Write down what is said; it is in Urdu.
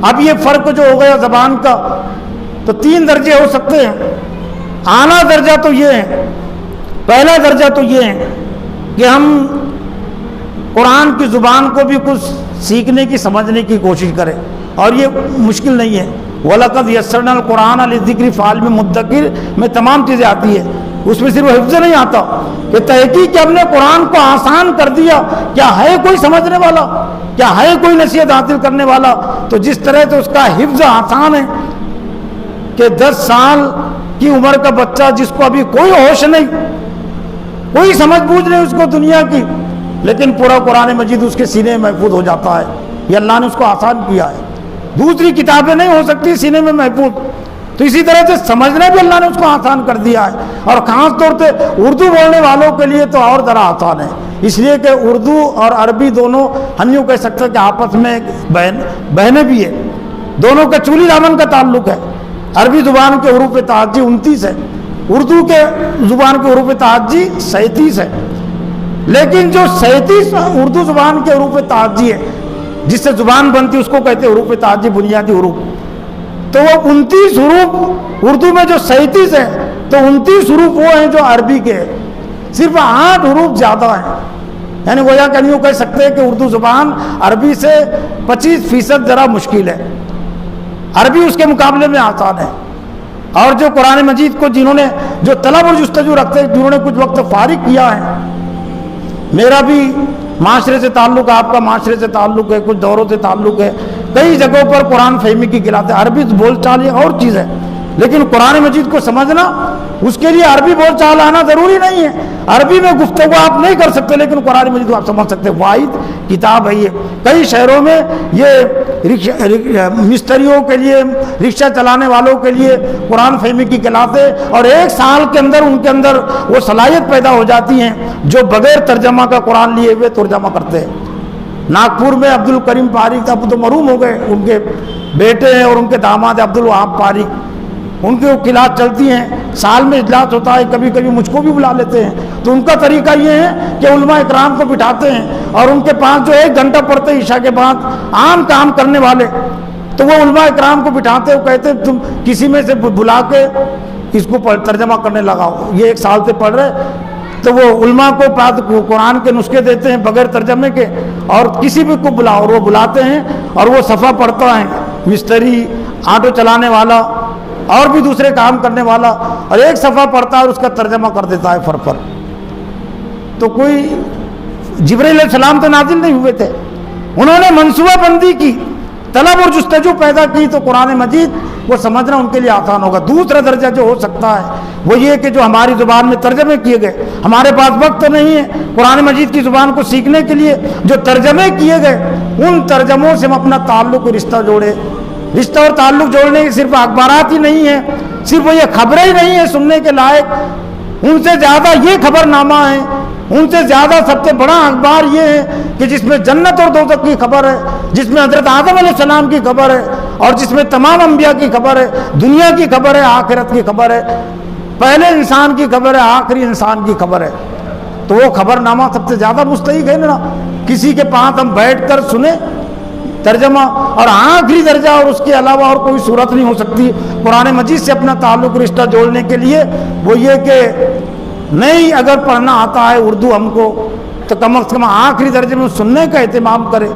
اب یہ فرق جو ہو گیا زبان کا، تو 3 درجے ہو سکتے ہیں۔ اعلیٰ درجہ تو یہ ہے، پہلا درجہ تو یہ ہے کہ ہم قرآن کی زبان کو بھی کچھ سیکھنے کی، سمجھنے کی کوشش کریں، اور یہ مشکل نہیں ہے۔ وَلَقَدْ يَسَّرْنَا الْقُرْآنَ لِلذِّكْرِ فَهَلْ مِن مُدَّكِرٍ میں تمام چیزیں آتی ہے، اس میں صرف حفظ نہیں آتا کہ تحقیق کہ ہم نے قرآن کو آسان کر دیا، کیا ہے کوئی سمجھنے والا، کیا ہے کوئی نصیحت حاصل کرنے والا؟ تو جس طرح سے اس کا حفظ آسان ہے کہ 10 سال کی عمر کا بچہ جس کو ابھی کوئی ہوش نہیں، کوئی سمجھ بوجھ نہیں اس کو دنیا کی، لیکن پورا قرآن مجید اس کے سینے میں محفوظ ہو جاتا ہے، یہ اللہ نے اس کو آسان کیا ہے۔ دوسری کتابیں نہیں ہو سکتی سینے میں محفوظ، تو اسی طرح سے سمجھنا بھی اللہ نے اس کو آسان کر دیا ہے، اور خاص طور سے اردو بولنے والوں کے لیے تو اور ذرا آسان ہے، اس لیے کہ اردو اور عربی دونوں ہم یوں کہہ سکتے ہیں کہ آپس میں بہنیں بھی ہیں، دونوں کا چولی دامن کا تعلق ہے۔ عربی زبان کے حروف تہجی 29 ہے، اردو کے زبان کے حروف تہجی 37 ہے، لیکن جو 37 اردو زبان کے حروف تہجی ہے جس سے زبان بنتی اس کو کہتے ہیں حروف تہجی، بنیادی حروف، تو وہ 29 حروف اردو میں جو 37 ہے، تو 29 حروف وہ ہیں جو عربی کے ہیں، صرف 8 حروف زیادہ ہیں، یعنی گویا کہ یوں کہہ سکتے ہیں کہ اردو زبان عربی سے 25% ذرا مشکل ہے، عربی اس کے مقابلے میں آسان ہے۔ اور جو قرآن مجید کو جنہوں نے جو طلب اور جستجو رکھتے ہیں، جنہوں نے کچھ وقت فارغ کیا ہے، میرا بھی معاشرے سے تعلق ہے، آپ کا معاشرے سے تعلق ہے، کچھ دوروں سے تعلق ہے، کئی جگہوں پر قرآن فہمی کی کھلاتے ہیں، عربی بول چال یہ اور چیز ہے، لیکن قرآن مجید کو سمجھنا اس کے لیے عربی بول چال آنا ضروری نہیں ہے، عربی میں گفتگو آپ نہیں کر سکتے لیکن قرآن مجید کو آپ سمجھ سکتے، واحد کتاب ہے یہ۔ کئی شہروں میں یہ مستریوں کے لیے، رکشہ چلانے والوں کے لیے قرآن فہمی کی کلاسیں، اور 1 سال کے اندر ان کے اندر وہ صلاحیت پیدا ہو جاتی ہیں جو بغیر ترجمہ کا قرآن لیے ہوئے ترجمہ کرتے ہیں۔ ناگپور میں عبد الکریم پاریک اب تو مرحوم ہو گئے، ان کے بیٹے ہیں اور ان کے داماد عبد الوہاب پاریک، ان کی کلاس چلتی ہیں، سال میں اجلاس ہوتا ہے، کبھی کبھی مجھ کو بھی بلا لیتے ہیں، تو ان کا طریقہ یہ ہے کہ علماء اکرام کو بٹھاتے ہیں اور ان کے پاس جو 1 گھنٹہ پڑھتے ہیں عشاء کے بعد عام کام کرنے والے، تو وہ علماء اکرام کو بٹھاتے ہیں، وہ کہتے ہیں تم کسی میں سے بلا کے اس کو ترجمہ کرنے لگاؤ، یہ 1 سال سے پڑھ رہے، تو وہ علماء کو قرآن کے نسخے دیتے ہیں بغیر ترجمے کے، اور کسی بھی کو بلاؤ، اور وہ بلاتے ہیں اور وہ صفحہ پڑھتا ہے، مستری، آٹو چلانے والا اور بھی دوسرے کام کرنے والا، اور 1 صفحہ پڑھتا ہے اور اس کا ترجمہ کر دیتا ہے فر۔ تو کوئی جبرائیل علیہ السلام تو نازل نہیں ہوئے تھے، انہوں نے منصوبہ بندی کی، طلب اور جستجو پیدا کی، تو قرآن مجید وہ سمجھنا ان کے لیے آسان ہوگا۔ دوسرا درجہ جو ہو سکتا ہے وہ یہ کہ جو ہماری زبان میں ترجمے کیے گئے، ہمارے پاس وقت نہیں ہے قرآن مجید کی زبان کو سیکھنے کے لیے، جو ترجمے کیے گئے ان ترجموں سے ہم اپنا تعلق و رشتہ جوڑے۔ رشتہ اور تعلق جوڑنے کے صرف اخبارات ہی نہیں ہیں، صرف وہ یہ خبریں ہی نہیں ہیں سننے کے لائق، ان سے زیادہ یہ خبر نامہ ہے، ان سے زیادہ سب سے بڑا اخبار یہ ہے کہ جس میں جنت اور دوزخ کی خبر ہے، جس میں حضرت آدم علیہ السلام کی خبر ہے، اور جس میں تمام انبیاء کی خبر ہے، دنیا کی خبر ہے، آخرت کی خبر ہے، پہلے انسان کی خبر ہے، آخری انسان کی خبر ہے۔ تو وہ خبر نامہ سب سے زیادہ مستحق ہے نا، کسی کے پاس ہم بیٹھ کر سنیں ترجمہ، اور آخری درجہ اور اس کے علاوہ اور کوئی صورت نہیں ہو سکتی قرآن مجید سے اپنا تعلق رشتہ جوڑنے کے لیے، وہ یہ کہ نہیں اگر پڑھنا آتا ہے اردو ہم کو، تو کم از کم آخری درجے میں سننے کا اہتمام کرے۔